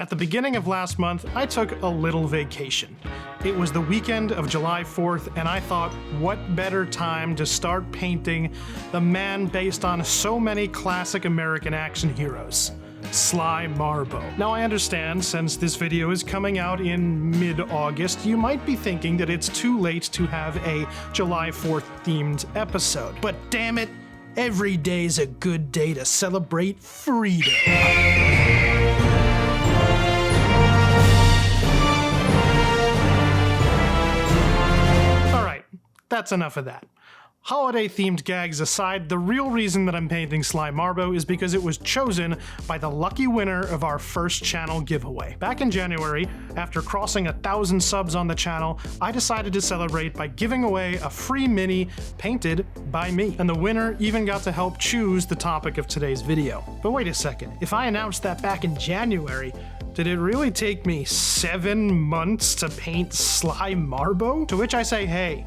At the beginning of last month, I took a little vacation. It was the weekend of July 4th, and I thought, what better time to start painting the man based on so many classic American action heroes, Sly Marbo. Now I understand, since this video is coming out in mid-August, you might be thinking that it's too late to have a July 4th themed episode. But damn it, every day's a good day to celebrate freedom. That's enough of that. Holiday-themed gags aside, the real reason that I'm painting Sly Marbo is because it was chosen by the lucky winner of our first channel giveaway. Back in January, after crossing 1,000 subs on the channel, I decided to celebrate by giving away a free mini painted by me. And the winner even got to help choose the topic of today's video. But wait a second, if I announced that back in January, did it really take me 7 months to paint Sly Marbo? To which I say, hey,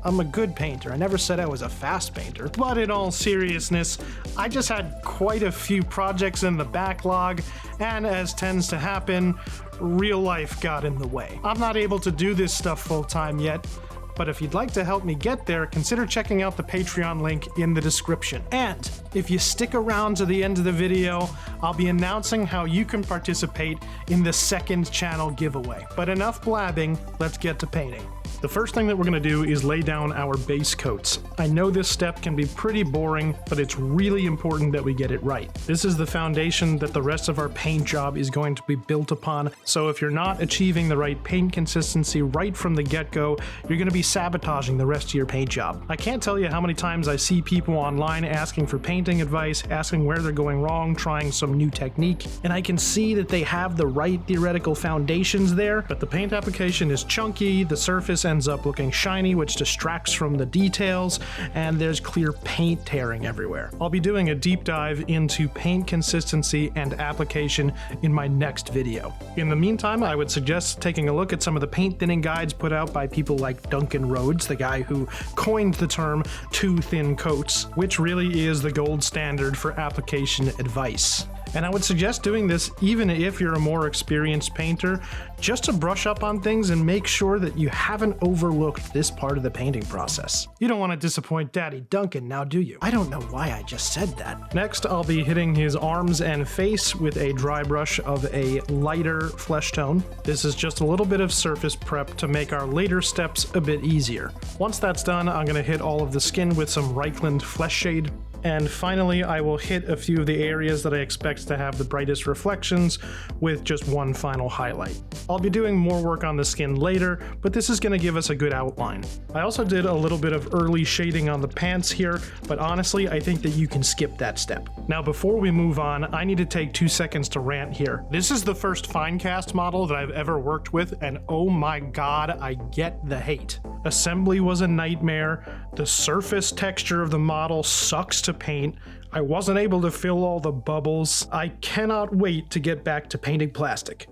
I'm a good painter. I never said I was a fast painter. But in all seriousness, I just had quite a few projects in the backlog, and as tends to happen, real life got in the way. I'm not able to do this stuff full-time yet, but if you'd like to help me get there, consider checking out the Patreon link in the description. And if you stick around to the end of the video, I'll be announcing how you can participate in the second channel giveaway. But enough blabbing, let's get to painting. The first thing that we're going to do is lay down our base coats. I know this step can be pretty boring, but it's really important that we get it right. This is the foundation that the rest of our paint job is going to be built upon, so if you're not achieving the right paint consistency right from the get-go, you're going to be sabotaging the rest of your paint job. I can't tell you how many times I see people online asking for painting advice, asking where they're going wrong, trying some new technique, and I can see that they have the right theoretical foundations there, but the paint application is chunky, the surface ends up looking shiny, which distracts from the details, and there's clear paint tearing everywhere. I'll be doing a deep dive into paint consistency and application in my next video. In the meantime, I would suggest taking a look at some of the paint thinning guides put out by people like Duncan Rhodes, the guy who coined the term too thin coats, which really is the gold standard for application advice. And I would suggest doing this even if you're a more experienced painter, just to brush up on things and make sure that you haven't overlooked this part of the painting process. You don't want to disappoint Daddy Duncan, now do you? I don't know why I just said that. Next, I'll be hitting his arms and face with a dry brush of a lighter flesh tone. This is just a little bit of surface prep to make our later steps a bit easier. Once that's done, I'm going to hit all of the skin with some Reichland Flesh Shade. And finally, I will hit a few of the areas that I expect to have the brightest reflections with just one final highlight. I'll be doing more work on the skin later, but this is going to give us a good outline. I also did a little bit of early shading on the pants here, but honestly, I think that you can skip that step. Now, before we move on, I need to take 2 seconds to rant here. This is the first Finecast model that I've ever worked with, and oh my god, I get the hate. Assembly was a nightmare, the surface texture of the model sucks to paint, I wasn't able to fill all the bubbles. I cannot wait to get back to painting plastic.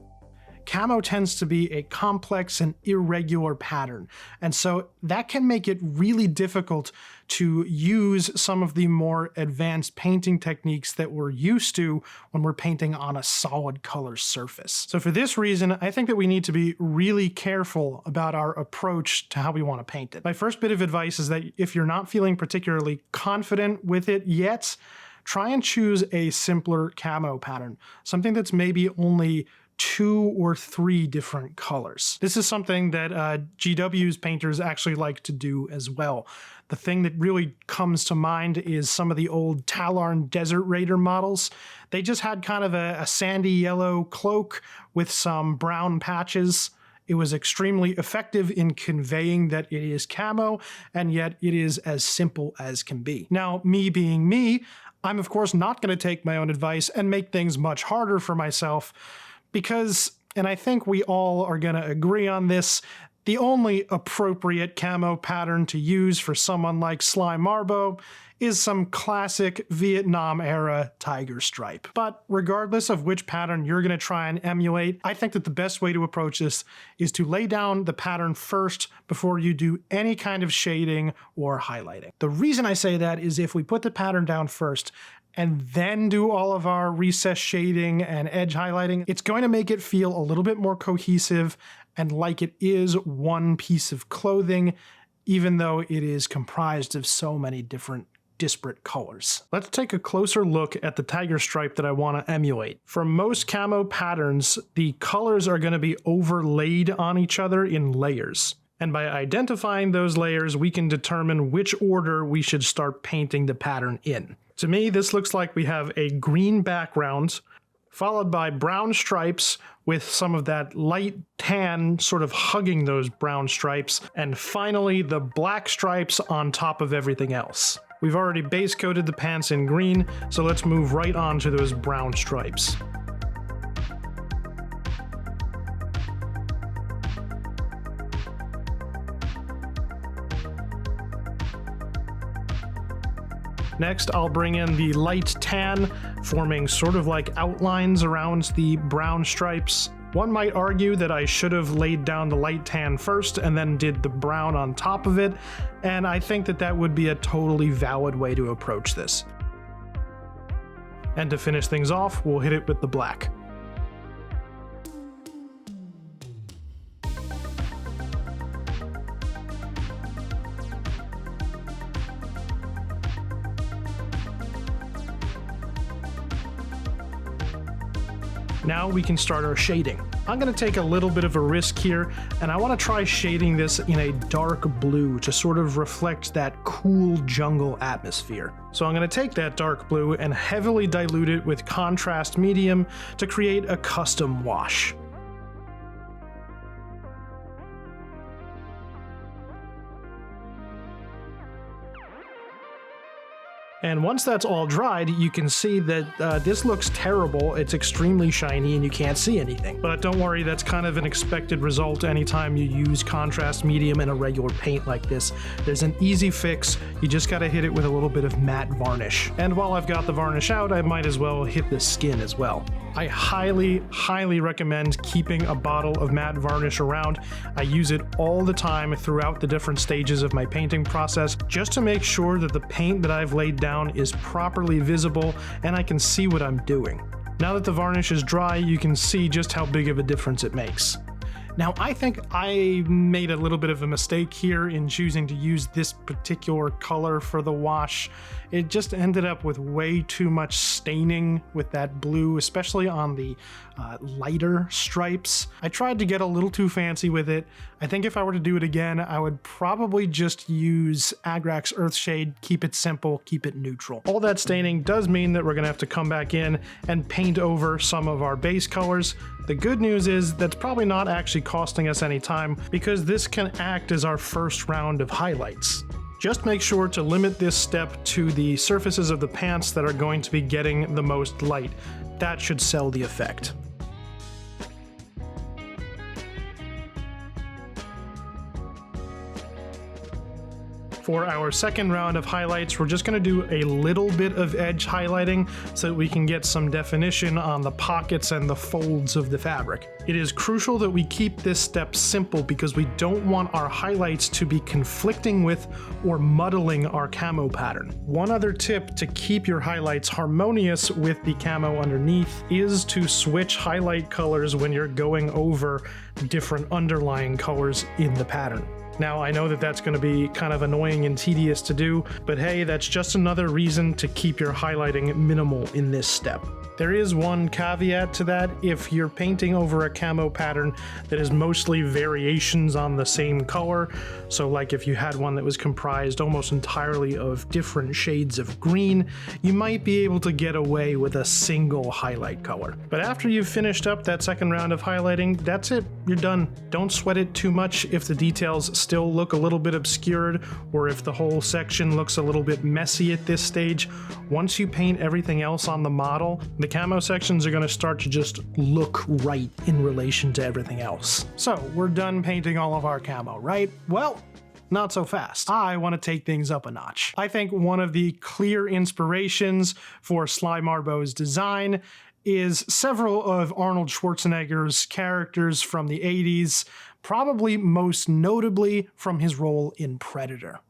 Camo tends to be a complex and irregular pattern, and so that can make it really difficult to use some of the more advanced painting techniques that we're used to when we're painting on a solid color surface. So for this reason, I think that we need to be really careful about our approach to how we want to paint it. My first bit of advice is that if you're not feeling particularly confident with it yet, try and choose a simpler camo pattern, something that's maybe only 2 or 3 different colors. This is something that GW's painters actually like to do as well. The thing that really comes to mind is some of the old Talarn Desert Raider models. They just had kind of a sandy yellow cloak with some brown patches. It was extremely effective in conveying that it is camo, and yet it is as simple as can be. Now, me being me, I'm of course not going to take my own advice and make things much harder for myself, because, and I think we all are going to agree on this, the only appropriate camo pattern to use for someone like Sly Marbo is some classic Vietnam-era tiger stripe. But regardless of which pattern you're going to try and emulate, I think that the best way to approach this is to lay down the pattern first before you do any kind of shading or highlighting. The reason I say that is if we put the pattern down first, and then do all of our recess shading and edge highlighting, it's going to make it feel a little bit more cohesive and like it is one piece of clothing, even though it is comprised of so many different disparate colors. Let's take a closer look at the tiger stripe that I want to emulate. For most camo patterns, the colors are going to be overlaid on each other in layers. And by identifying those layers, we can determine which order we should start painting the pattern in. To me, this looks like we have a green background, followed by brown stripes with some of that light tan sort of hugging those brown stripes, and finally the black stripes on top of everything else. We've already base coated the pants in green, so let's move right on to those brown stripes. Next, I'll bring in the light tan, forming sort of like outlines around the brown stripes. One might argue that I should have laid down the light tan first and then did the brown on top of it, and I think that that would be a totally valid way to approach this. And to finish things off, we'll hit it with the black. Now we can start our shading. I'm going to take a little bit of a risk here, and I want to try shading this in a dark blue to sort of reflect that cool jungle atmosphere. So I'm going to take that dark blue and heavily dilute it with contrast medium to create a custom wash. And once that's all dried, you can see that this looks terrible. It's extremely shiny and you can't see anything. But don't worry, that's kind of an expected result anytime you use contrast medium in a regular paint like this. There's an easy fix. You just gotta hit it with a little bit of matte varnish. And while I've got the varnish out, I might as well hit the skin as well. I highly recommend keeping a bottle of matte varnish around. I use it all the time throughout the different stages of my painting process, just to make sure that the paint that I've laid down is properly visible and I can see what I'm doing. Now that the varnish is dry, you can see just how big of a difference it makes. Now, I think I made a little bit of a mistake here in choosing to use this particular color for the wash. It just ended up with way too much staining with that blue, especially on the lighter stripes. I tried to get a little too fancy with it. I think if I were to do it again, I would probably just use Agrax Earthshade, keep it simple, keep it neutral. All that staining does mean that we're gonna have to come back in and paint over some of our base colors. The good news is that's probably not actually costing us any time, because this can act as our first round of highlights. Just make sure to limit this step to the surfaces of the pants that are going to be getting the most light. That should sell the effect. For our second round of highlights, we're just going to do a little bit of edge highlighting so that we can get some definition on the pockets and the folds of the fabric. It is crucial that we keep this step simple because we don't want our highlights to be conflicting with or muddling our camo pattern. One other tip to keep your highlights harmonious with the camo underneath is to switch highlight colors when you're going over different underlying colors in the pattern. Now, I know that that's going to be kind of annoying and tedious to do, but hey, that's just another reason to keep your highlighting minimal in this step. There is one caveat to that. If you're painting over a camo pattern that is mostly variations on the same color, so like if you had one that was comprised almost entirely of different shades of green, you might be able to get away with a single highlight color. But after you've finished up that second round of highlighting, that's it, you're done. Don't sweat it too much if the details still look a little bit obscured or if the whole section looks a little bit messy at this stage. Once you paint everything else on the model, the camo sections are going to start to just look right in relation to everything else. So we're done painting all of our camo, right? Well, not so fast. I want to take things up a notch. I think one of the clear inspirations for Sly Marbo's design is several of Arnold Schwarzenegger's characters from the 80s, probably most notably from his role in Predator.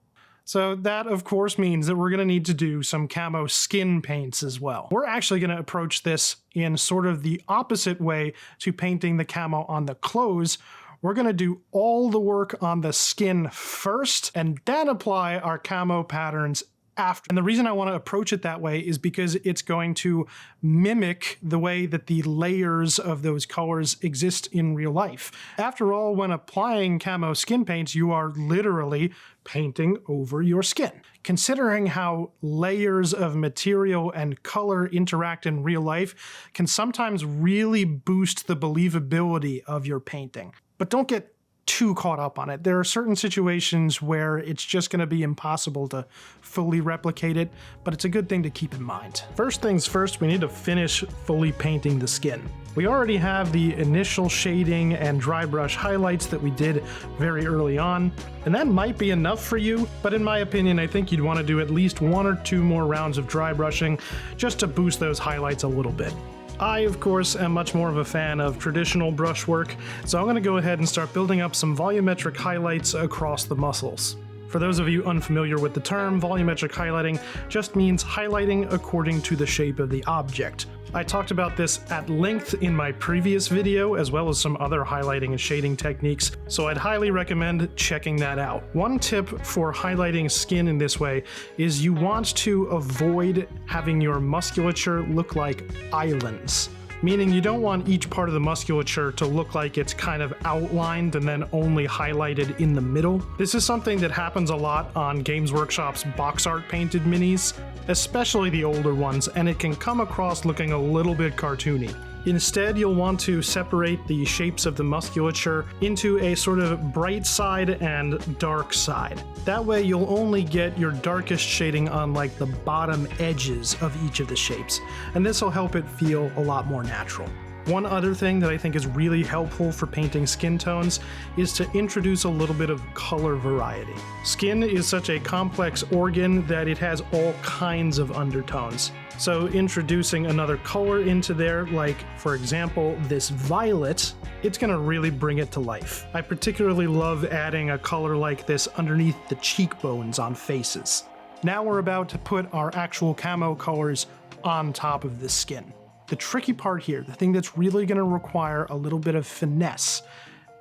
So that, of course, means that we're going to need to do some camo skin paints as well. We're actually going to approach this in sort of the opposite way to painting the camo on the clothes. We're going to do all the work on the skin first and then apply our camo patterns after. And the reason I want to approach it that way is because it's going to mimic the way that the layers of those colors exist in real life. After all, when applying camo skin paints, you are literally painting over your skin. Considering how layers of material and color interact in real life can sometimes really boost the believability of your painting. But don't get too caught up on it. There are certain situations where it's just going to be impossible to fully replicate it, but it's a good thing to keep in mind. First things first, we need to finish fully painting the skin. We already have the initial shading and dry brush highlights that we did very early on, and that might be enough for you, but in my opinion, I think you'd want to do at least 1 or 2 more rounds of dry brushing just to boost those highlights a little bit. I, of course, am much more of a fan of traditional brushwork, so I'm going to go ahead and start building up some volumetric highlights across the muscles. For those of you unfamiliar with the term, volumetric highlighting just means highlighting according to the shape of the object. I talked about this at length in my previous video, as well as some other highlighting and shading techniques, so I'd highly recommend checking that out. One tip for highlighting skin in this way is you want to avoid having your musculature look like islands. Meaning you don't want each part of the musculature to look like it's kind of outlined and then only highlighted in the middle. This is something that happens a lot on Games Workshop's box art painted minis, especially the older ones, and it can come across looking a little bit cartoony. Instead, you'll want to separate the shapes of the musculature into a sort of bright side and dark side. That way you'll only get your darkest shading on like the bottom edges of each of the shapes, and this will help it feel a lot more natural. One other thing that I think is really helpful for painting skin tones is to introduce a little bit of color variety. Skin is such a complex organ that it has all kinds of undertones. So introducing another color into there, like for example this violet, it's going to really bring it to life. I particularly love adding a color like this underneath the cheekbones on faces. Now we're about to put our actual camo colors on top of the skin. The tricky part here, the thing that's really going to require a little bit of finesse,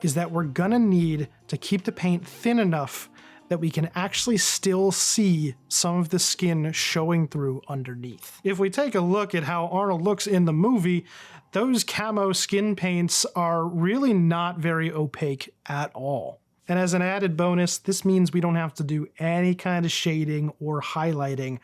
is that we're going to need to keep the paint thin enough that we can actually still see some of the skin showing through underneath. If we take a look at how Arnold looks in the movie, those camo skin paints are really not very opaque at all. And as an added bonus, this means we don't have to do any kind of shading or highlighting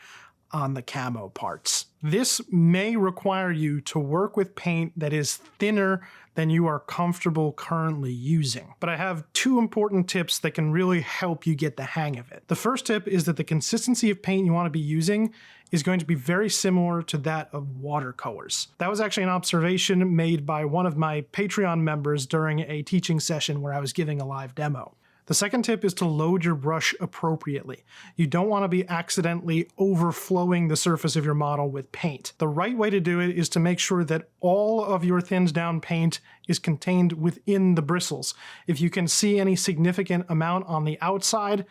on the camo parts. This may require you to work with paint that is thinner than you are comfortable currently using. But I have 2 important tips that can really help you get the hang of it. The first tip is that the consistency of paint you want to be using is going to be very similar to that of watercolors. That was actually an observation made by one of my Patreon members during a teaching session where I was giving a live demo. The second tip is to load your brush appropriately. You don't want to be accidentally overflowing the surface of your model with paint. The right way to do it is to make sure that all of your thinned down paint is contained within the bristles. If you can see any significant amount on the outside,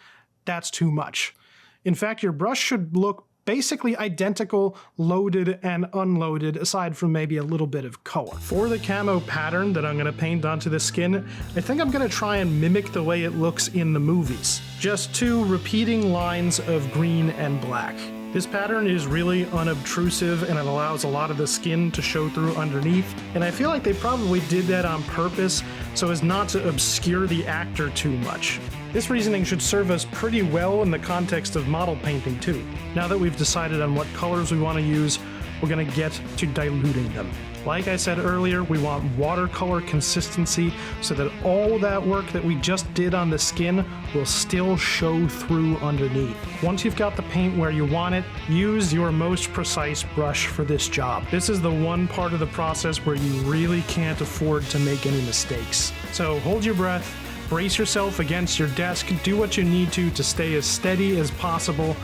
that's too much. In fact, your brush should look basically identical, loaded and unloaded, aside from maybe a little bit of color. For the camo pattern that I'm going to paint onto the skin, I think I'm going to try and mimic the way it looks in the movies. Just 2 repeating lines of green and black. This pattern is really unobtrusive and it allows a lot of the skin to show through underneath, and I feel like they probably did that on purpose so as not to obscure the actor too much. This reasoning should serve us pretty well in the context of model painting too. Now that we've decided on what colors we want to use, we're going to get to diluting them. Like I said earlier, we want watercolor consistency so that all that work that we just did on the skin will still show through underneath. Once you've got the paint where you want it, use your most precise brush for this job. This is the one part of the process where you really can't afford to make any mistakes. So hold your breath, brace yourself against your desk, do what you need to stay as steady as possible,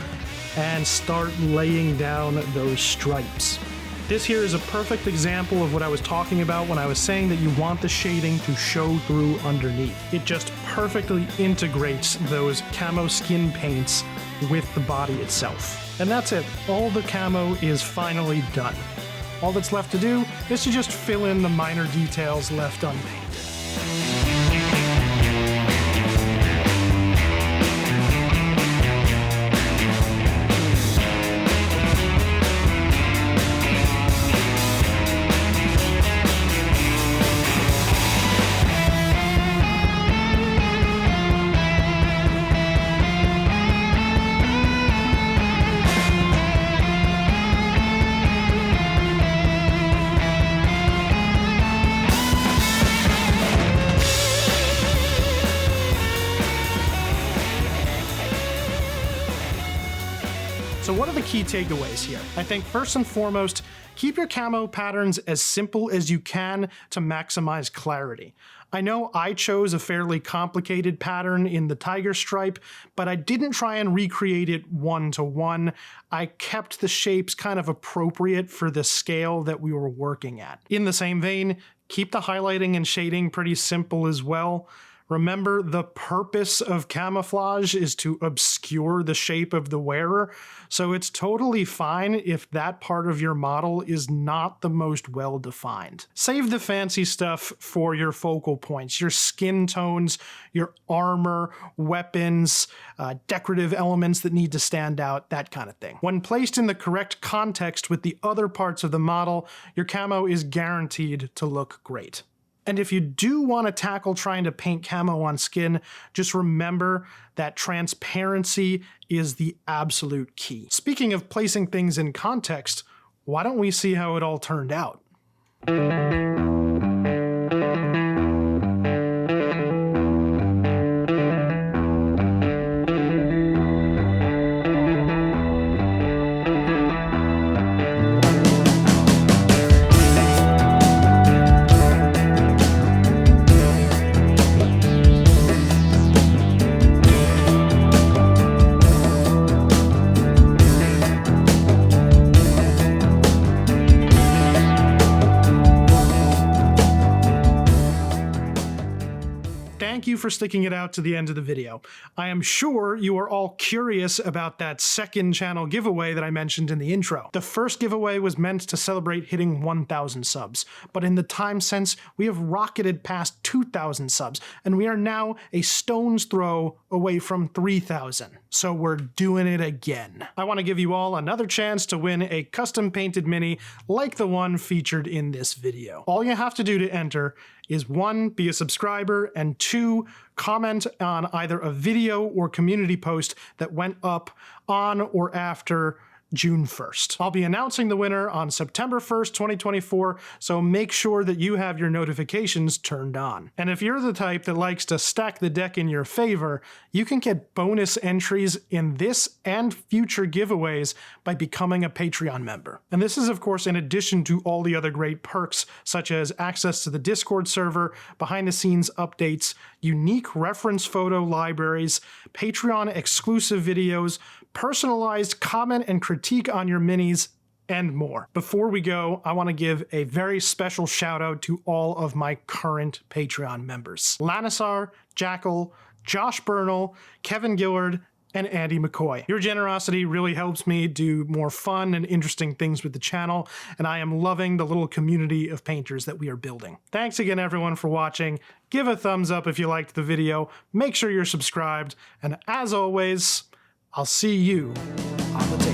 and start laying down those stripes. This here is a perfect example of what I was talking about when I was saying that you want the shading to show through underneath. It just perfectly integrates those camo skin paints with the body itself. And that's it. All the camo is finally done. All that's left to do is to just fill in the minor details left unpainted. So what are the key takeaways here? I think first and foremost, keep your camo patterns as simple as you can to maximize clarity. I know I chose a fairly complicated pattern in the tiger stripe, but I didn't try and recreate it one-to-one. I kept the shapes kind of appropriate for the scale that we were working at. In the same vein, keep the highlighting and shading pretty simple as well. Remember, the purpose of camouflage is to obscure the shape of the wearer, so it's totally fine if that part of your model is not the most well-defined. Save the fancy stuff for your focal points, your skin tones, your armor, weapons, decorative elements that need to stand out, that kind of thing. When placed in the correct context with the other parts of the model, your camo is guaranteed to look great. And if you do want to tackle trying to paint camo on skin, just remember that transparency is the absolute key. Speaking of placing things in context, why don't we see how it all turned out? Thank you for sticking it out to the end of the video. I am sure you are all curious about that second channel giveaway that I mentioned in the intro. The first giveaway was meant to celebrate hitting 1,000 subs, but in the time since, we have rocketed past 2,000 subs, and we are now a stone's throw away from 3,000. So we're doing it again. I want to give you all another chance to win a custom painted mini like the one featured in this video. All you have to do to enter is 1, be a subscriber, and 2, comment on either a video or community post that went up on or after June 1st. I'll be announcing the winner on September 1st, 2024, so make sure that you have your notifications turned on. And if you're the type that likes to stack the deck in your favor, you can get bonus entries in this and future giveaways by becoming a Patreon member. And this is, of course, in addition to all the other great perks, such as access to the Discord server, behind-the-scenes updates, unique reference photo libraries, Patreon exclusive videos, personalized comment and critique on your minis, and more. Before we go, I want to give a very special shout out to all of my current Patreon members: Lanissar, Jackal, Josh Bernal, Kevin Gillard, and Andy McCoy. Your generosity really helps me do more fun and interesting things with the channel, and I am loving the little community of painters that we are building. Thanks again, everyone, for watching. Give a thumbs up if you liked the video, make sure you're subscribed, and as always, I'll see you on the table.